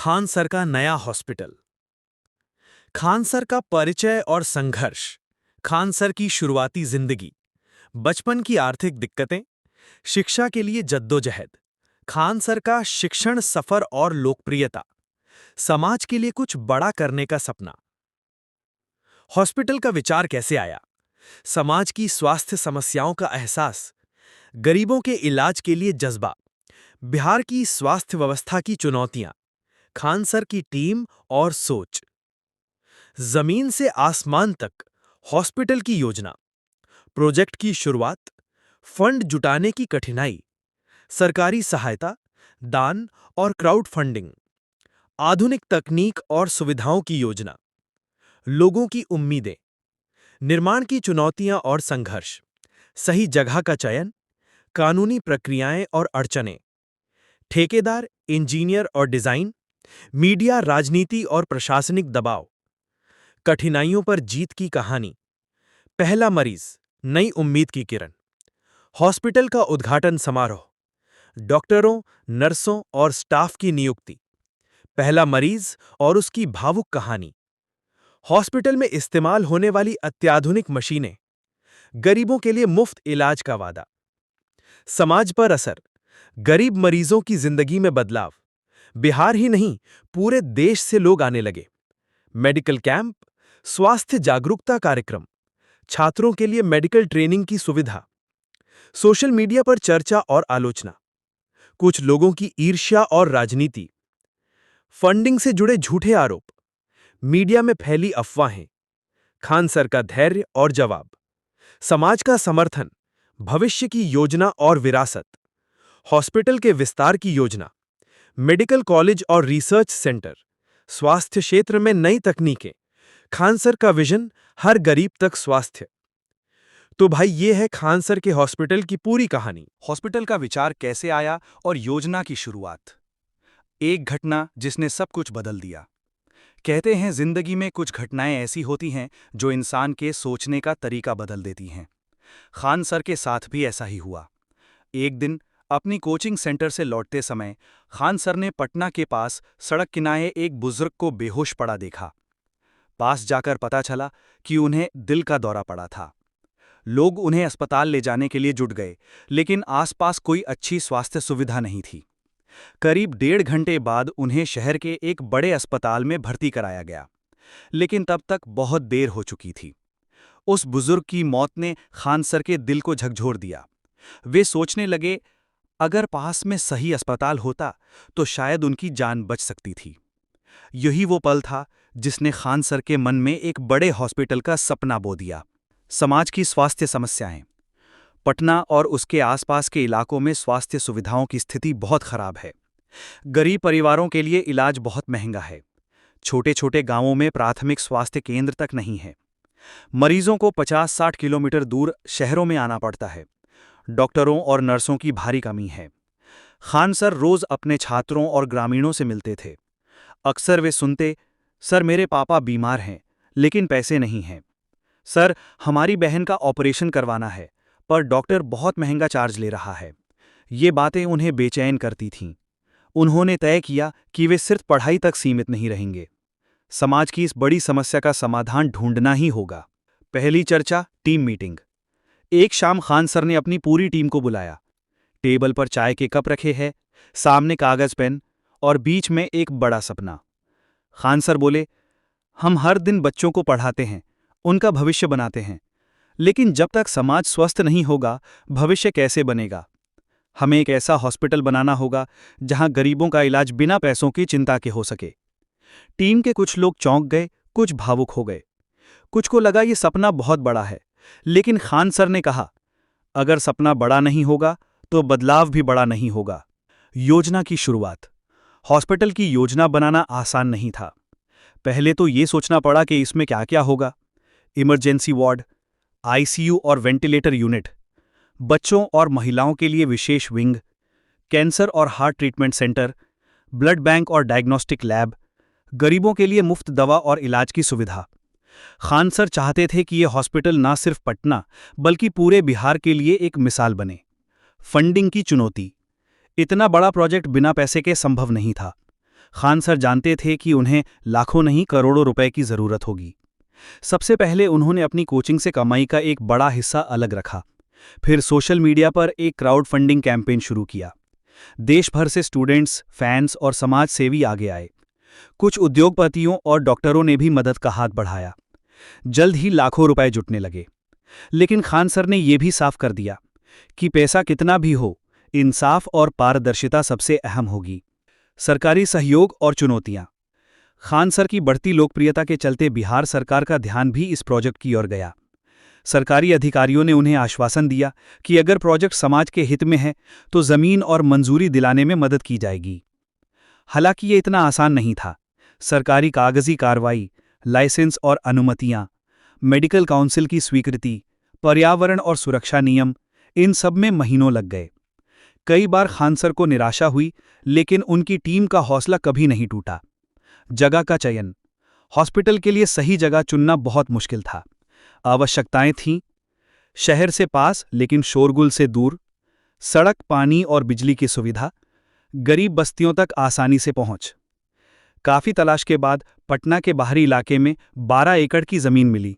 Khan sir का नया hospital. Khan sir का परिचय और संघर्ष। खान सर की शुरुआती जिंदगी। बचपन की आर्थिक दिक्कतें। शिक्षा के लिए जद्दोजहद। खान सर का शिक्षण सफर और लोकप्रियता। समाज के लिए कुछ बड़ा करने का सपना। हॉस्पिटल का विचार कैसे आया? समाज की स्वास्थ्य समस्याओं का एहसास। गरीबों के इलाज के लिए जज्बा। बिहार की स्वास्थ्य व्यवस्था की चुनौतियां। खान सर की टीम और सोच। जमीन से आसमान तक हॉस्पिटल की योजना। प्रोजेक्ट की शुरुआत। फंड जुटाने की कठिनाई। सरकारी सहायता, दान और क्राउड फंडिंग। आधुनिक तकनीक और सुविधाओं की योजना। लोगों की उम्मीदें। निर्माण की चुनौतियां और संघर्ष। सही जगह का चयन। कानूनी प्रक्रियाएं और अड़चनें। ठेकेदार, इंजीनियर और डिजाइन। मीडिया, राजनीति और प्रशासनिक दबाव। कठिनाइयों पर जीत की कहानी। पहला मरीज, नई उम्मीद की किरण। हॉस्पिटल का उद्घाटन समारोह। डॉक्टरों, नर्सों और स्टाफ की नियुक्ति। पहला मरीज और उसकी भावुक कहानी। हॉस्पिटल में इस्तेमाल होने वाली अत्याधुनिक मशीनें। गरीबों के लिए मुफ्त इलाज का वादा। समाज पर असर। गरीब मरीजों की जिंदगी में बदलाव। बिहार ही नहीं, पूरे देश से लोग आने लगे। मेडिकल कैंप, स्वास्थ्य जागरूकता कार्यक्रम। छात्रों के लिए मेडिकल ट्रेनिंग की सुविधा। सोशल मीडिया पर चर्चा और आलोचना। कुछ लोगों की ईर्ष्या और राजनीति। फंडिंग से जुड़े झूठे आरोप। मीडिया में फैली अफवाहें। खान सर का धैर्य और जवाब। समाज का समर्थन। भविष्य की योजना और विरासत। हॉस्पिटल के विस्तार की योजना। मेडिकल कॉलेज और रिसर्च सेंटर। स्वास्थ्य क्षेत्र में नई तकनीकें। खान सर का विजन, हर गरीब तक स्वास्थ्य। तो भाई, ये है खान सर के हॉस्पिटल की पूरी कहानी। हॉस्पिटल का विचार कैसे आया और योजना की शुरुआत। एक घटना जिसने सब कुछ बदल दिया। कहते हैं जिंदगी में कुछ घटनाएं ऐसी होती हैं जो इंसान के सोचने का तरीका बदल देती हैं। खान सर के साथ भी ऐसा ही हुआ। एक दिन अपनी कोचिंग सेंटर से लौटते समय खान सर ने पटना के पास सड़क किनारे एक बुजुर्ग को बेहोश पड़ा देखा। पास जाकर पता चला कि उन्हें दिल का दौरा पड़ा था। लोग उन्हें अस्पताल ले जाने के लिए जुट गए, लेकिन आसपास कोई अच्छी स्वास्थ्य सुविधा नहीं थी। करीब 1.5 घंटे बाद उन्हें शहर के एक बड़े अस्पताल में भर्ती कराया गया, लेकिन तब तक बहुत देर हो चुकी थी। उस बुजुर्ग की मौत ने खान सर के दिल को झकझोर दिया। वे सोचने लगे, अगर पास में सही अस्पताल होता तो शायद उनकी जान बच सकती थी। यही वो पल था जिसने खान सर के मन में एक बड़े हॉस्पिटल का सपना बो दिया। समाज की स्वास्थ्य समस्याएं। पटना और उसके आसपास के इलाकों में स्वास्थ्य सुविधाओं की स्थिति बहुत खराब है। गरीब परिवारों के लिए इलाज बहुत महंगा है। छोटे छोटे गांवों में प्राथमिक स्वास्थ्य केंद्र तक नहीं है। मरीजों को 50-60 किलोमीटर दूर शहरों में आना पड़ता है। डॉक्टरों और नर्सों की भारी कमी है। खान सर रोज अपने छात्रों और ग्रामीणों से मिलते थे। अक्सर वे सुनते, सर मेरे पापा बीमार हैं, लेकिन पैसे नहीं हैं। सर हमारी बहन का ऑपरेशन करवाना है, पर डॉक्टर बहुत महंगा चार्ज ले रहा है। ये बातें उन्हें बेचैन करती थीं। उन्होंने तय किया कि वे सिर्फ पढ़ाई तक सीमित नहीं रहेंगे। समाज की इस बड़ी समस्या का समाधान ढूंढना ही होगा। पहली चर्चा, टीम मीटिंग। एक शाम खान सर ने अपनी पूरी टीम को बुलाया। टेबल पर चाय के कप रखे हैं, सामने कागज पेन और बीच में एक बड़ा सपना। खान सर बोले, हम हर दिन बच्चों को पढ़ाते हैं, उनका भविष्य बनाते हैं, लेकिन जब तक समाज स्वस्थ नहीं होगा, भविष्य कैसे बनेगा? हमें एक ऐसा हॉस्पिटल बनाना होगा जहां गरीबों का इलाज बिना पैसों की चिंता के हो सके। टीम के कुछ लोग चौंक गए, कुछ भावुक हो गए। कुछ को लगा ये सपना बहुत बड़ा है, लेकिन खान सर ने कहा, अगर सपना बड़ा नहीं होगा तो बदलाव भी बड़ा नहीं होगा। योजना की शुरुआत। हॉस्पिटल की योजना बनाना आसान नहीं था। पहले तो ये सोचना पड़ा कि इसमें क्या क्या होगा। इमरजेंसी वार्ड, आईसीयू और वेंटिलेटर यूनिट, बच्चों और महिलाओं के लिए विशेष विंग, कैंसर और heart treatment centre, blood bank और डायग्नोस्टिक लैब, गरीबों के लिए मुफ्त दवा और इलाज की सुविधा। खान सर चाहते थे कि यह हॉस्पिटल ना सिर्फ पटना बल्कि पूरे बिहार के लिए एक मिसाल बने। फंडिंग की चुनौती। इतना बड़ा प्रोजेक्ट बिना पैसे के संभव नहीं था। खान सर जानते थे कि उन्हें लाखों नहीं करोड़ों रुपए की जरूरत होगी। सबसे पहले उन्होंने अपनी कोचिंग से कमाई का एक बड़ा हिस्सा अलग रखा। फिर सोशल मीडिया पर एक क्राउड फंडिंग कैंपेन शुरू किया। देश भर से स्टूडेंट्स, फैंस और समाज सेवी आगे आए। कुछ उद्योगपतियों और डॉक्टरों ने भी मदद का हाथ बढ़ाया। जल्द ही लाखों रुपए जुटने लगे। लेकिन खान सर ने यह भी साफ कर दिया कि पैसा कितना भी हो, इंसाफ और पारदर्शिता सबसे अहम होगी। सरकारी सहयोग और चुनौतियां। खान सर की बढ़ती लोकप्रियता के चलते बिहार सरकार का ध्यान भी इस प्रोजेक्ट की ओर गया। सरकारी अधिकारियों ने उन्हें आश्वासन दिया कि अगर प्रोजेक्ट समाज के हित में है तो जमीन और मंजूरी दिलाने में मदद की जाएगी। हालांकि ये इतना आसान नहीं था। सरकारी कागजी कार्रवाई, लाइसेंस और अनुमतियां, मेडिकल काउंसिल की स्वीकृति, पर्यावरण और सुरक्षा नियम, इन सब में महीनों लग गए। कई बार खान सर को निराशा हुई, लेकिन उनकी टीम का हौसला कभी नहीं टूटा। जगह का चयन। हॉस्पिटल के लिए सही जगह चुनना बहुत मुश्किल था। आवश्यकताएं थीं: शहर से पास लेकिन शोरगुल से दूर, सड़क, पानी और बिजली की सुविधा, गरीब बस्तियों तक आसानी से पहुंच। काफी तलाश के बाद पटना के बाहरी इलाके में 12 एकड़ की जमीन मिली।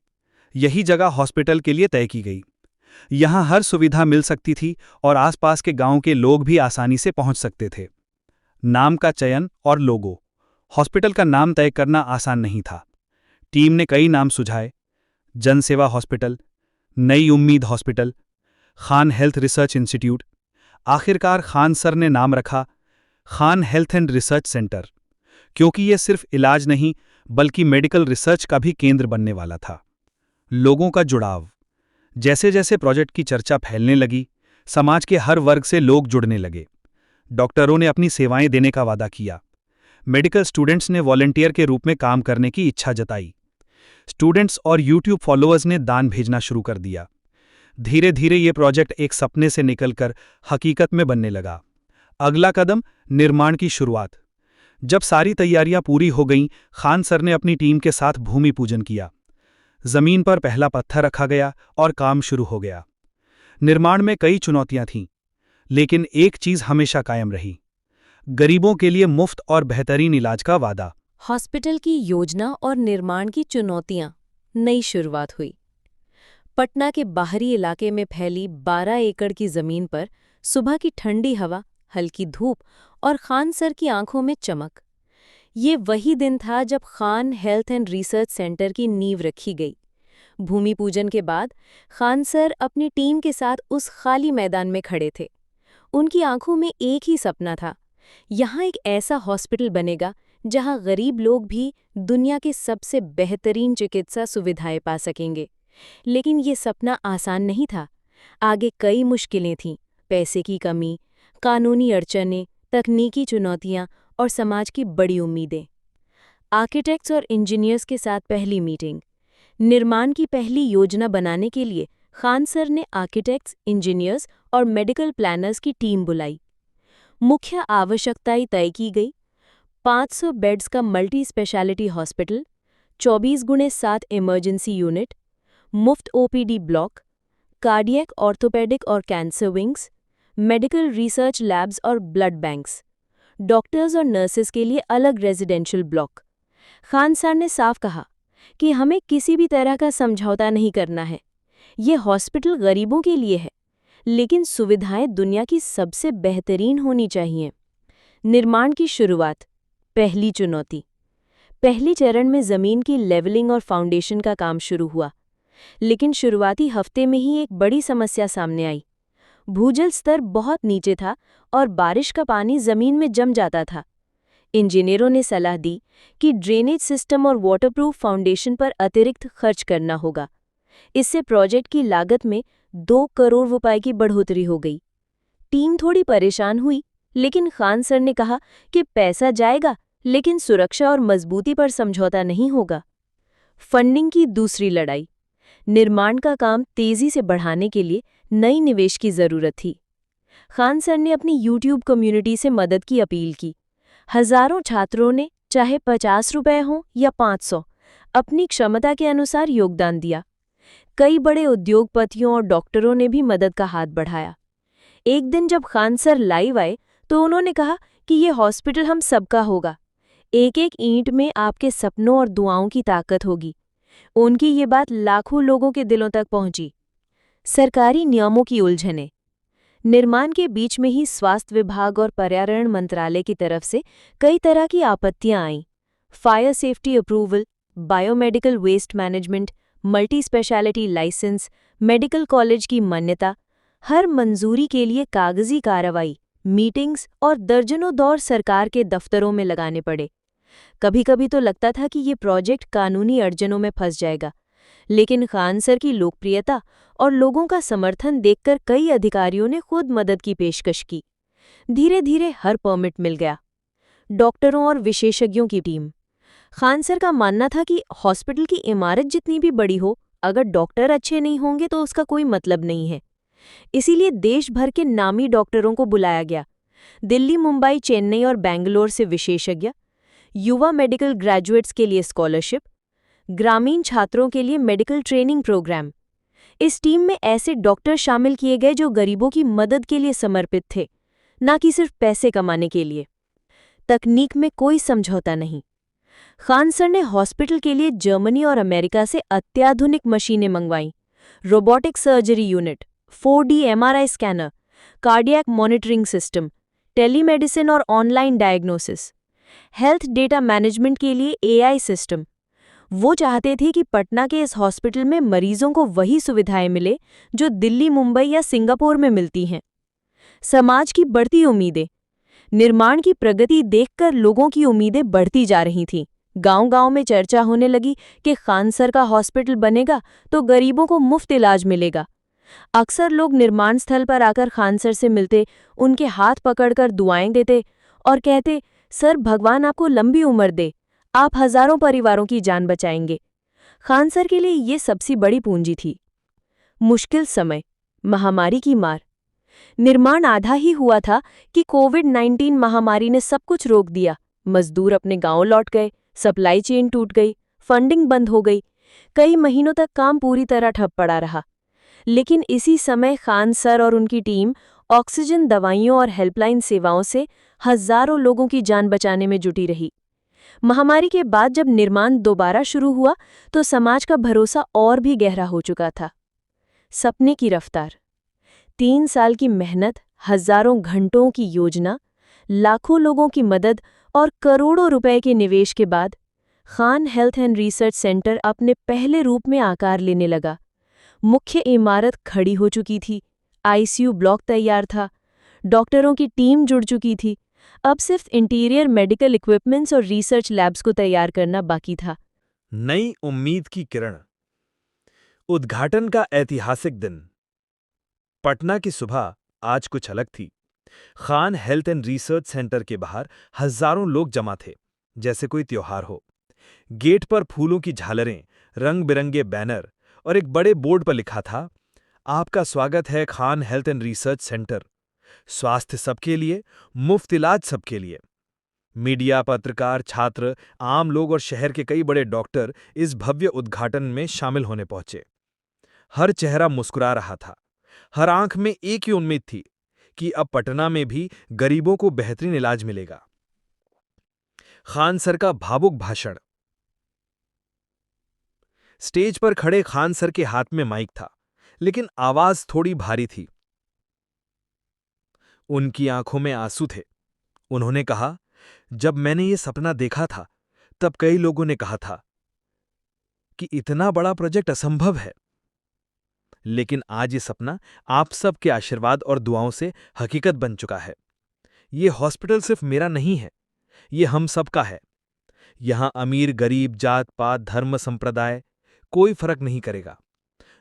यही जगह हॉस्पिटल के लिए तय की गई। यहां हर सुविधा मिल सकती थी और आसपास के गांव के लोग भी आसानी से पहुंच सकते थे। नाम का चयन और लोगो। हॉस्पिटल का नाम तय करना आसान नहीं था। टीम ने कई नाम सुझाए: जनसेवा हॉस्पिटल, नई उम्मीद hospital, Khan health research institute. आखिरकार खान सर ने नाम रखा Khan health and research centre, क्योंकि यह सिर्फ इलाज नहीं बल्कि मेडिकल रिसर्च का भी केंद्र बनने वाला था। लोगों का जुड़ाव। जैसे जैसे प्रोजेक्ट की चर्चा फैलने लगी, समाज के हर वर्ग से लोग जुड़ने लगे। डॉक्टरों ने अपनी सेवाएं देने का वादा किया। मेडिकल स्टूडेंट्स ने वॉलंटियर के रूप में काम करने की इच्छा जताई। स्टूडेंट्स और यूट्यूब फॉलोअर्स ने दान भेजना शुरू कर दिया। धीरे धीरे ये प्रोजेक्ट एक सपने से निकलकर हकीकत में बनने लगा। अगला कदम, निर्माण की शुरुआत। जब सारी तैयारियां पूरी हो गईं, खान सर ने अपनी टीम के साथ भूमि पूजन किया। जमीन पर पहला पत्थर रखा गया और काम शुरू हो गया। निर्माण में कई चुनौतियां थीं, लेकिन एक चीज हमेशा कायम रही: गरीबों के लिए मुफ्त और बेहतरीन इलाज का वादा। हॉस्पिटल की योजना और निर्माण की चुनौतियां। नई शुरुआत हुई। पटना के बाहरी इलाके में फैली 12 एकड़ की जमीन पर सुबह की ठंडी हवा, हल्की धूप और खान सर की आंखों में चमक। ये वही दिन था जब Khan health and research centre की नींव रखी गई। भूमि पूजन के बाद खान सर अपनी टीम के साथ उस खाली मैदान में खड़े थे। उनकी आंखों में एक ही सपना था: यहाँ एक ऐसा हॉस्पिटल बनेगा जहाँ गरीब लोग भी दुनिया के सबसे बेहतरीन चिकित्सा सुविधाएं पा सकेंगे। लेकिन ये सपना आसान नहीं था। आगे कई मुश्किलें थीं: पैसे की कमी, कानूनी अड़चनें, तकनीकी चुनौतियां और समाज की बड़ी उम्मीदें। आर्किटेक्ट्स और इंजीनियर्स के साथ पहली मीटिंग। निर्माण की पहली योजना बनाने के लिए खान सर ने आर्किटेक्ट्स, इंजीनियर्स और मेडिकल प्लानर्स की टीम बुलाई। मुख्य आवश्यकताएं तय की गई: 500 बेड्स का multi speciality hospital, 24x7 emergency unit, मुफ्त ओपीडी ब्लॉक, कार्डियक, ऑर्थोपेडिक और cancer wings, medical research labs और ब्लड बैंक्स, डॉक्टर्स और नर्सेस के लिए अलग रेजिडेंशियल ब्लॉक। खान सर ने साफ कहा कि हमें किसी भी तरह का समझौता नहीं करना है। ये हॉस्पिटल गरीबों के लिए है, लेकिन सुविधाएं दुनिया की सबसे बेहतरीन होनी चाहिए। निर्माण की शुरुआत। पहली चुनौती। पहले चरण में जमीन की लेवलिंग और फाउंडेशन का काम शुरू हुआ, लेकिन शुरुआती हफ्ते में ही एक बड़ी समस्या सामने आई। भूजल स्तर बहुत नीचे था और बारिश का पानी जमीन में जम जाता था। इंजीनियरों ने सलाह दी कि ड्रेनेज सिस्टम और वाटरप्रूफ फाउंडेशन पर अतिरिक्त खर्च करना होगा। इससे प्रोजेक्ट की लागत में 2 करोड़ रुपए की बढ़ोतरी हो गई। टीम थोड़ी परेशान हुई, लेकिन खान सर ने कहा कि पैसा जाएगा, लेकिन सुरक्षा और मजबूती पर समझौता नहीं होगा। फंडिंग की दूसरी लड़ाई। निर्माण का काम तेजी से बढ़ाने के लिए नई निवेश की जरूरत थी। खान सर ने अपनी यूट्यूब कम्युनिटी से मदद की अपील की। हजारों छात्रों ने, चाहे 50 रुपए हों या 500, अपनी क्षमता के अनुसार योगदान दिया। कई बड़े उद्योगपतियों और डॉक्टरों ने भी मदद का हाथ बढ़ाया। एक दिन जब खान सर लाइव आए तो उन्होंने कहा कि ये हॉस्पिटल हम सबका होगा। एक एक ईंट में आपके सपनों और दुआओं की ताकत होगी। उनकी ये बात लाखों लोगों के दिलों तक पहुंची। सरकारी नियमों की उलझनें। निर्माण के बीच में ही स्वास्थ्य विभाग और पर्यावरण मंत्रालय की तरफ से कई तरह की आपत्तियां आईं। Fire safety approval, biomedical waste management, multi speciality licence, medical college की मान्यता, हर मंजूरी के लिए कागजी कार्रवाई, मीटिंग्स और दर्जनों दौर सरकार के दफ्तरों में लगाने पड़े। कभी-कभी तो लगता था कि ये प्रोजेक्ट कानूनी अड़चनों में फंस जाएगा, लेकिन खान सर की लोकप्रियता और लोगों का समर्थन देखकर कई अधिकारियों ने खुद मदद की पेशकश की। धीरे-धीरे हर परमिट मिल गया। डॉक्टरों और विशेषज्ञों की टीम। खान सर का मानना था कि हॉस्पिटल की इमारत जितनी भी बड़ी हो, अगर डॉक्टर अच्छे नहीं होंगे तो उसका कोई मतलब नहीं है। इसीलिए देश भर के नामी डॉक्टरों को बुलाया गया। दिल्ली, मुंबई, चेन्नई और बेंगलोर से विशेषज्ञ, युवा मेडिकल ग्रेजुएट्स के लिए स्कॉलरशिप, ग्रामीण छात्रों के लिए मेडिकल ट्रेनिंग प्रोग्राम। इस टीम में ऐसे डॉक्टर शामिल किए गए जो गरीबों की मदद के लिए समर्पित थे, न कि सिर्फ पैसे कमाने के लिए। तकनीक में कोई समझौता नहीं। खान सर ने हॉस्पिटल के लिए जर्मनी और अमेरिका से अत्याधुनिक मशीनें मंगवाईं। Robotic surgery unit, 4D MRI scanner, cardiac monitoring system, telemedicine और online diagnosis, health data management के लिए AI सिस्टम। वो चाहते थे कि पटना के इस हॉस्पिटल में मरीजों को वही सुविधाएं मिले जो दिल्ली, मुंबई या सिंगापुर में मिलती हैं। समाज की बढ़ती उम्मीदें। निर्माण की प्रगति देखकर लोगों की उम्मीदें बढ़ती जा रही थीं। गांव-गांव में चर्चा होने लगी कि खान सर का हॉस्पिटल बनेगा तो गरीबों को मुफ्त इलाज मिलेगा। अक्सर लोग निर्माण स्थल पर आकर खान सर से मिलते, उनके हाथ पकड़कर दुआएं देते और कहते, सर भगवान आपको लंबी उम्र दे, आप हजारों परिवारों की जान बचाएंगे। खान सर के लिए ये सबसे बड़ी पूंजी थी। मुश्किल समय, महामारी की मार। निर्माण आधा ही हुआ था कि कोविड-19 महामारी ने सब कुछ रोक दिया। मजदूर अपने गांव लौट गए, सप्लाई चेन टूट गई, फंडिंग बंद हो गई। कई महीनों तक काम पूरी तरह ठप पड़ा रहा। लेकिन इसी समय खान सर और उनकी टीम ऑक्सीजन, दवाइयों और हेल्पलाइन सेवाओं से हजारों लोगों की जान बचाने में जुटी रही। महामारी के बाद जब निर्माण दोबारा शुरू हुआ तो समाज का भरोसा और भी गहरा हो चुका था। सपने की रफ्तार। 3 साल की मेहनत, हजारों घंटों की योजना, लाखों लोगों की मदद और करोड़ों रुपए के निवेश के बाद Khan health and research centre अपने पहले रूप में आकार लेने लगा। मुख्य इमारत खड़ी हो चुकी थी, ICU ब्लॉक तैयार था, डॉक्टरों की टीम जुड़ चुकी थी। अब सिर्फ इंटीरियर मेडिकल इक्विपमेंट्स और रिसर्च लैब्स को तैयार करना बाकी था। नई उम्मीद की किरण। उद्घाटन का ऐतिहासिक दिन। पटना की सुबह आज कुछ अलग थी। Khan health and research centre के बाहर हजारों लोग जमा थे, जैसे कोई त्योहार हो। गेट पर फूलों की झालरें, रंग बिरंगे बैनर और एक बड़े बोर्ड पर लिखा था, आपका स्वागत है Khan health and research centre. स्वास्थ्य सबके लिए, मुफ्त इलाज सबके लिए। मीडिया, पत्रकार, छात्र, आम लोग और शहर के कई बड़े डॉक्टर इस भव्य उद्घाटन में शामिल होने पहुंचे। हर चेहरा मुस्कुरा रहा था, हर आंख में एक ही उम्मीद थी कि अब पटना में भी गरीबों को बेहतरीन इलाज मिलेगा। खान सर का भावुक भाषण। स्टेज पर खड़े खान सर के हाथ में माइक था, लेकिन आवाज थोड़ी भारी थी। उनकी आंखों में आंसू थे। उन्होंने कहा, जब मैंने ये सपना देखा था, तब कई लोगों ने कहा था कि इतना बड़ा प्रोजेक्ट असंभव है। लेकिन आज ये सपना आप सब के आशीर्वाद और दुआओं से हकीकत बन चुका है। ये हॉस्पिटल सिर्फ मेरा नहीं है, ये हम सबका है। यहां अमीर, गरीब, जात पात, धर्म, संप्रदाय कोई फर्क नहीं करेगा।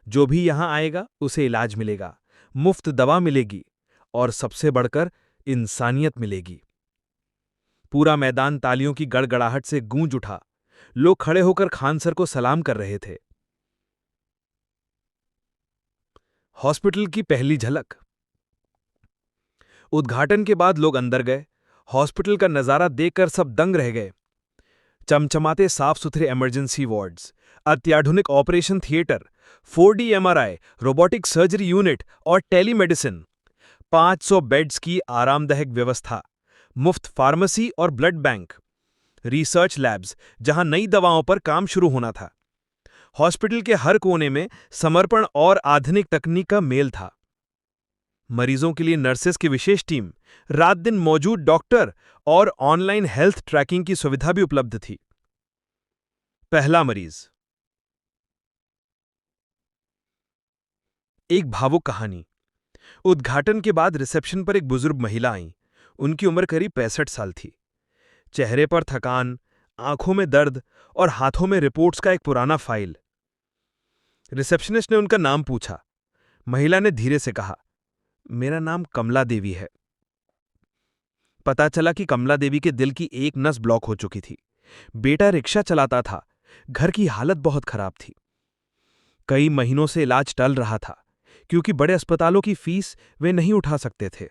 जो भी यहां आएगा उसे इलाज मिलेगा, मुफ्त दवा मिलेगी और सबसे बढ़कर इंसानियत मिलेगी। पूरा मैदान तालियों की गड़गड़ाहट से गूंज उठा। लोग खड़े होकर खान सर को सलाम कर रहे थे। हॉस्पिटल की पहली झलक। उद्घाटन के बाद लोग अंदर गए। हॉस्पिटल का नजारा देखकर सब दंग रह गए। चमचमाते साफ सुथरे इमरजेंसी वार्ड्स, अत्याधुनिक operation theatre, 4D MRI, robotic surgery unit और टेलीमेडिसिन, 500 बेड्स की आरामदायक व्यवस्था, मुफ्त फार्मेसी और ब्लड बैंक, रिसर्च लैब्स, जहां नई दवाओं पर काम शुरू होना था। हॉस्पिटल के हर कोने में समर्पण और आधुनिक तकनीक का मेल था। मरीजों के लिए नर्सेस की विशेष टीम, रात दिन मौजूद डॉक्टर और ऑनलाइन हेल्थ ट्रैकिंग की सुविधा भी उपलब्ध थी। पहला मरीज। एक भावुक कहानी। उद्घाटन के बाद रिसेप्शन पर एक बुजुर्ग महिला आई। उनकी उम्र करीब 65 साल थी। चेहरे पर थकान, आंखों में दर्द और हाथों में रिपोर्ट्स का एक पुराना फाइल। रिसेप्शनिस्ट ने उनका नाम पूछा। महिला ने धीरे से कहा, मेरा नाम कमला देवी है। पता चला कि कमला देवी के दिल की एक नस ब्लॉक हो चुकी थी। बेटा रिक्शा चलाता था। घर की हालत बहुत खराब थी। कई महीनों से इलाज टल रहा था, क्योंकि बड़े अस्पतालों की फीस वे नहीं उठा सकते थे।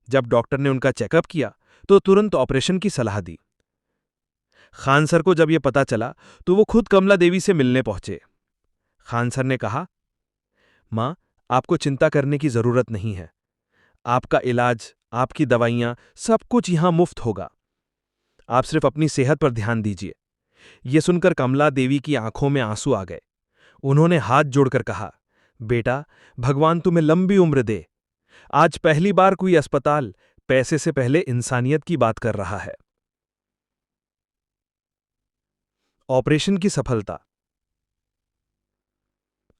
जब डॉक्टर ने उनका चेकअप किया तो तुरंत ऑपरेशन की सलाह दी। खान सर को जब यह पता चला तो वो खुद कमला देवी से मिलने पहुंचे। खान सर ने कहा, मां, आपको चिंता करने की जरूरत नहीं है। आपका इलाज, आपकी दवाइयां, सब कुछ यहां मुफ्त होगा। आप सिर्फ अपनी सेहत पर ध्यान दीजिए। यह सुनकर कमला देवी की आंखों में आंसू आ गए। उन्होंने हाथ जोड़कर कहा, बेटा, भगवान तुम्हें लंबी उम्र दे। आज पहली बार कोई अस्पताल पैसे से पहले इंसानियत की बात कर रहा है। ऑपरेशन की सफलता।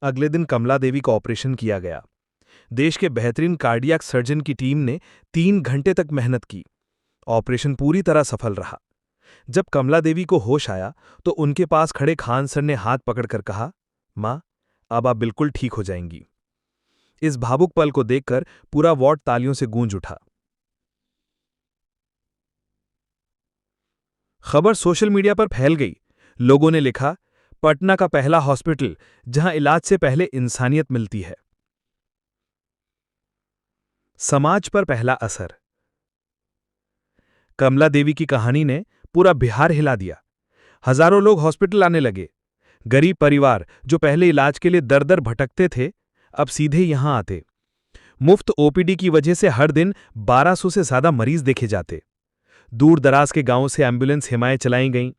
अगले दिन कमला देवी का ऑपरेशन किया गया। देश के बेहतरीन कार्डियक सर्जन की टीम ने 3 घंटे तक मेहनत की। ऑपरेशन पूरी तरह सफल रहा। जब कमला देवी को होश आया तो उनके पास खड़े खान सर ने हाथ पकड़कर कहा, मां, अब आप बिल्कुल ठीक हो जाएंगी। इस भावुक पल को देखकर पूरा वार्ड तालियों से गूंज उठा। खबर सोशल मीडिया पर फैल गई। लोगों ने लिखा, पटना का पहला हॉस्पिटल जहां इलाज से पहले इंसानियत मिलती है। समाज पर पहला असर। कमला देवी की कहानी ने पूरा बिहार हिला दिया। हजारों लोग हॉस्पिटल आने लगे। गरीब परिवार जो पहले इलाज के लिए दर दर भटकते थे, अब सीधे यहां आते। मुफ्त ओपीडी की वजह से हर दिन 1200 से ज्यादा मरीज देखे जाते। दूर दराज के गांवों से एम्बुलेंस हिमायत चलाई गईं।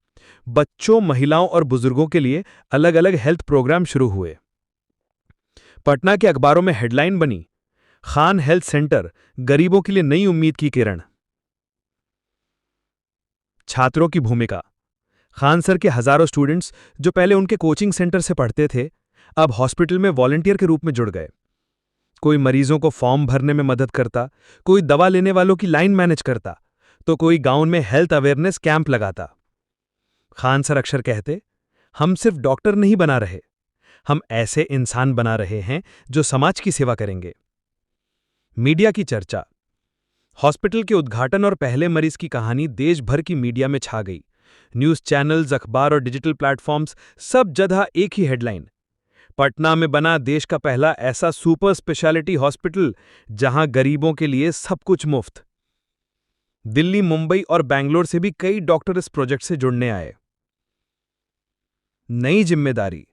बच्चों, महिलाओं और बुजुर्गों के लिए अलग अलग हेल्थ प्रोग्राम शुरू हुए। पटना के अखबारों में हेडलाइन बनी, खान हेल्थ सेंटर, गरीबों के लिए नई उम्मीद की किरण। छात्रों की भूमिका। खान सर के हजारों स्टूडेंट्स जो पहले उनके कोचिंग सेंटर से पढ़ते थे, अब हॉस्पिटल में वॉलंटियर के रूप में जुड़ गए। कोई मरीजों को फॉर्म भरने में मदद करता, कोई दवा लेने वालों की लाइन मैनेज करता, तो कोई गांव में हेल्थ अवेयरनेस कैंप लगाता। खान सर अक्सर कहते, हम सिर्फ डॉक्टर नहीं बना रहे, हम ऐसे इंसान बना रहे हैं जो समाज की सेवा करेंगे। मीडिया की चर्चा। हॉस्पिटल के उद्घाटन और पहले मरीज की कहानी देश भर की मीडिया में छा गई। न्यूज चैनल्स, अखबार और डिजिटल प्लेटफॉर्म्स, सब जगह एक ही हेडलाइन, पटना में बना देश का पहला ऐसा सुपर स्पेशलिटी हॉस्पिटल जहां गरीबों के लिए सब कुछ मुफ्त। दिल्ली, मुंबई और बैंगलोर से भी कई डॉक्टर इस प्रोजेक्ट से जुड़ने आए। नई जिम्मेदारी।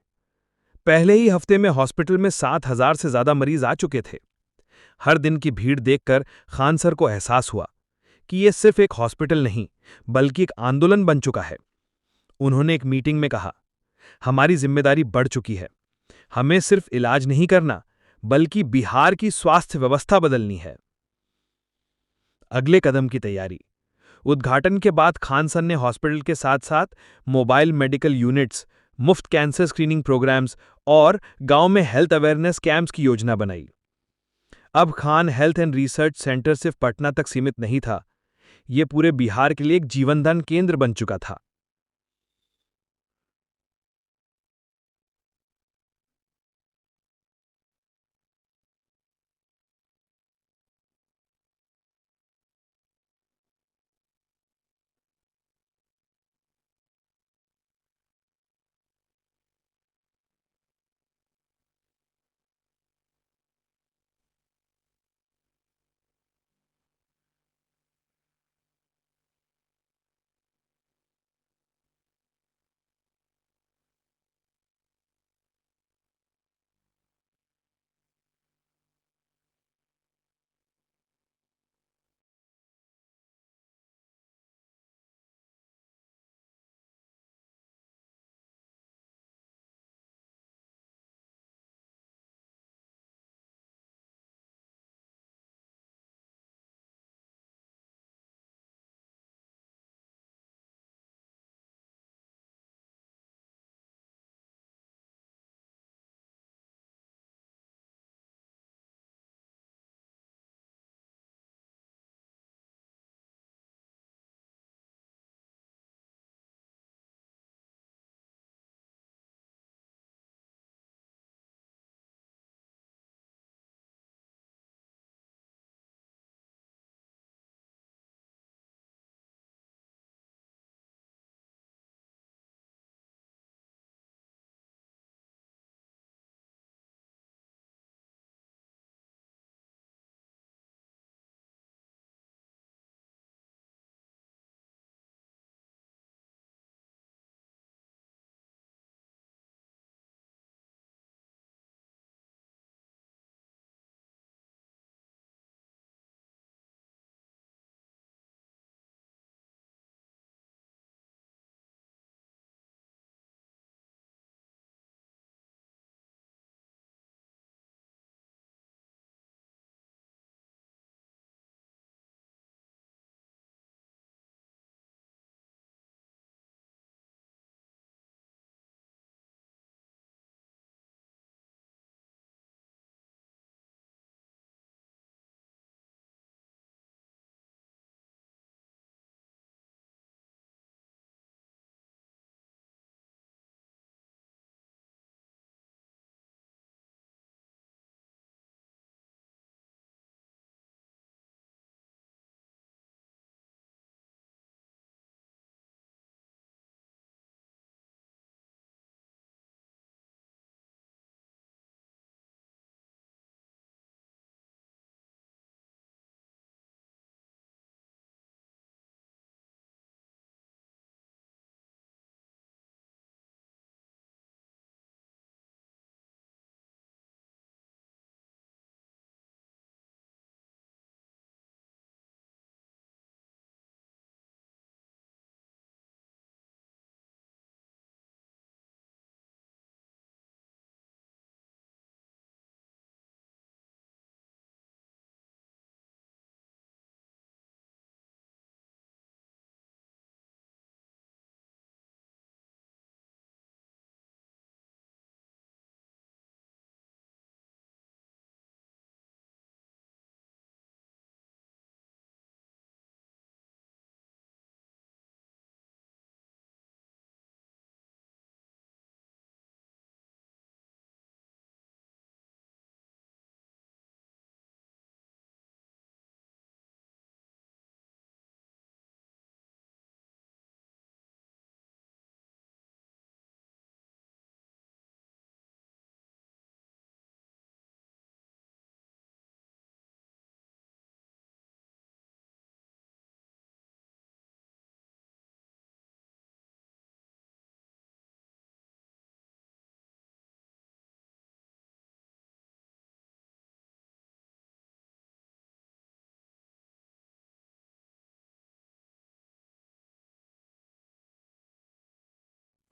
पहले ही हफ्ते में हॉस्पिटल में 7,000 से ज्यादा मरीज आ चुके थे। हर दिन की भीड़ देखकर खान सर को एहसास हुआ कि यह सिर्फ एक हॉस्पिटल नहीं, बल्कि एक आंदोलन बन चुका है। उन्होंने एक मीटिंग में कहा, हमारी जिम्मेदारी बढ़ चुकी है। हमें सिर्फ इलाज नहीं करना, बल्कि बिहार की स्वास्थ्य व्यवस्था बदलनी है। अगले कदम की तैयारी। उद्घाटन के बाद खान सर ने हॉस्पिटल के साथ साथ मोबाइल मेडिकल यूनिट्स, मुफ्त कैंसर स्क्रीनिंग प्रोग्राम्स और गांव में हेल्थ अवेयरनेस कैंप्स की योजना बनाई। अब Khan health and research centre सिर्फ पटना तक सीमित नहीं था, यह पूरे बिहार के लिए एक जीवनदान केंद्र बन चुका था।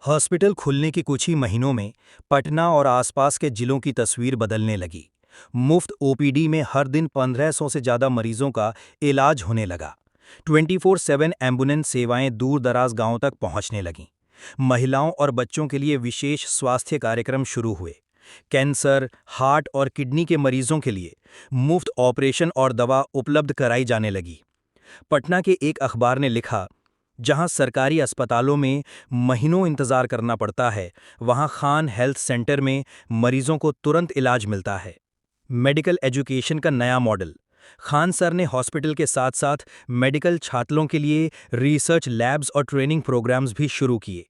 हॉस्पिटल खुलने के कुछ ही महीनों में पटना और आसपास के जिलों की तस्वीर बदलने लगी। मुफ्त ओपीडी में हर दिन 1500 से ज़्यादा मरीजों का इलाज होने लगा। 24/7 एम्बुलेंस सेवाएं दूर दराज गांवों तक पहुंचने लगीं। महिलाओं और बच्चों के लिए विशेष स्वास्थ्य कार्यक्रम शुरू हुए। कैंसर, हार्ट और किडनी के मरीजों के लिए मुफ्त ऑपरेशन और दवा उपलब्ध कराई जाने लगी। पटना के एक अखबार ने लिखा, जहां सरकारी अस्पतालों में महीनों इंतजार करना पड़ता है, वहां खान हेल्थ सेंटर में मरीजों को तुरंत इलाज मिलता है। मेडिकल एजुकेशन का नया मॉडल। खान सर ने हॉस्पिटल के साथ साथ मेडिकल छात्रों के लिए रिसर्च लैब्स और ट्रेनिंग प्रोग्राम्स भी शुरू किए।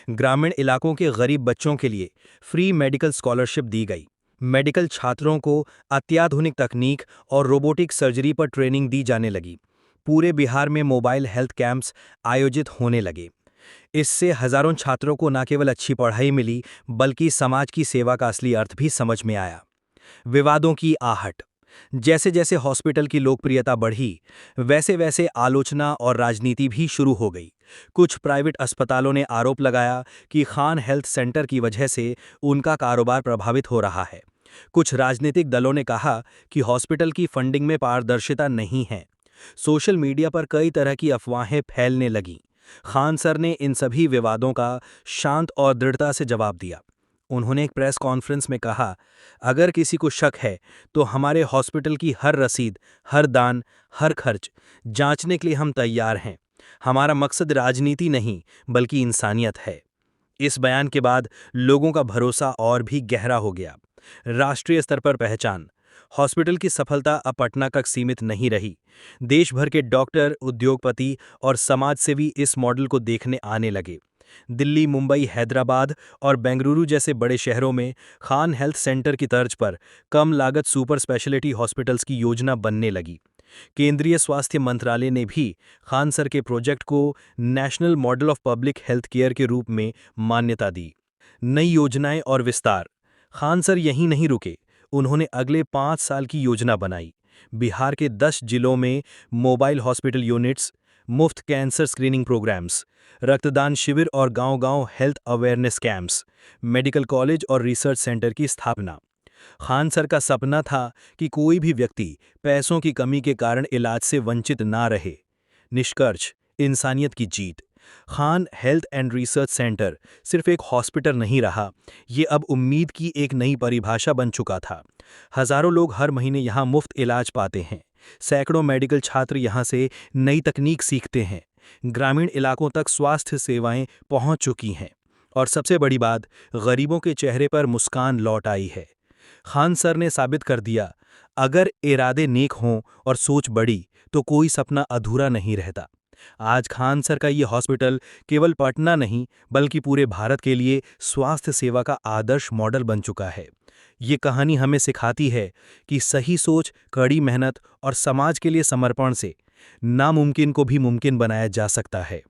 ग्रामीण इलाकों के गरीब बच्चों के लिए फ्री मेडिकल स्कॉलरशिप दी गई। मेडिकल छात्रों को अत्याधुनिक तकनीक और रोबोटिक सर्जरी पर ट्रेनिंग दी जाने लगी। पूरे बिहार में मोबाइल हेल्थ कैंप्स आयोजित होने लगे। इससे हजारों छात्रों को न केवल अच्छी पढ़ाई मिली, बल्कि समाज की सेवा का असली अर्थ भी समझ में आया। विवादों की आहट। जैसे जैसे हॉस्पिटल की लोकप्रियता बढ़ी, वैसे वैसे आलोचना और राजनीति भी शुरू हो गई। कुछ प्राइवेट अस्पतालों ने आरोप लगाया कि खान हेल्थ सेंटर की वजह से उनका कारोबार प्रभावित हो रहा है। कुछ राजनीतिक दलों ने कहा कि हॉस्पिटल की फंडिंग में पारदर्शिता नहीं है। सोशल मीडिया पर कई तरह की अफवाहें फैलने लगीं। खान सर ने इन सभी विवादों का शांत और दृढ़ता से जवाब दिया। उन्होंने एक प्रेस कॉन्फ्रेंस में कहा, अगर किसी को शक है तो हमारे हॉस्पिटल की हर रसीद, हर दान, हर खर्च जांचने के लिए हम तैयार हैं। हमारा मकसद राजनीति नहीं, बल्कि इंसानियत है। इस बयान के बाद लोगों का भरोसा और भी गहरा हो गया। राष्ट्रीय स्तर पर पहचान। हॉस्पिटल की सफलता अब पटना तक सीमित नहीं रही। देश भर के डॉक्टर, उद्योगपति और समाजसेवी इस मॉडल को देखने आने लगे। दिल्ली, मुंबई, हैदराबाद और बेंगलुरु जैसे बड़े शहरों में खान हेल्थ सेंटर की तर्ज पर कम लागत सुपर स्पेशलिटी हॉस्पिटल्स की योजना बनने लगी। केंद्रीय स्वास्थ्य मंत्रालय ने भी खान सर के प्रोजेक्ट को national model of public health care के रूप में मान्यता दी। नई योजनाएं और विस्तार। खान सर यहीं नहीं रुके, उन्होंने अगले 5 साल की योजना बनाई। बिहार के 10 जिलों में मोबाइल हॉस्पिटल यूनिट्स, मुफ्त कैंसर स्क्रीनिंग प्रोग्राम्स, रक्तदान शिविर और गांव-गांव health awareness camps, medical college और रिसर्च सेंटर की स्थापना। खान सर का सपना था कि कोई भी व्यक्ति पैसों की कमी के कारण इलाज से वंचित ना रहे। निष्कर्ष, इंसानियत की जीत। Khan health and research centre सिर्फ एक हॉस्पिटल नहीं रहा, ये अब उम्मीद की एक नई परिभाषा बन चुका था। हजारों लोग हर महीने यहाँ मुफ्त इलाज पाते हैं। सैकड़ों मेडिकल छात्र यहाँ से नई तकनीक सीखते हैं। ग्रामीण इलाकों तक स्वास्थ्य सेवाएं पहुंच चुकी हैं। और सबसे बड़ी बात, गरीबों के चेहरे पर मुस्कान लौट आई है। खान सर ने साबित कर दिया, अगर इरादे नेक हों और सोच बड़ी, तो कोई सपना अधूरा नहीं रहता। आज खान सर का ये हॉस्पिटल केवल पटना नहीं, बल्कि पूरे भारत के लिए स्वास्थ्य सेवा का आदर्श मॉडल बन चुका है। ये कहानी हमें सिखाती है कि सही सोच, कड़ी मेहनत और समाज के लिए समर्पण से नामुमकिन को भी मुमकिन बनाया जा सकता है।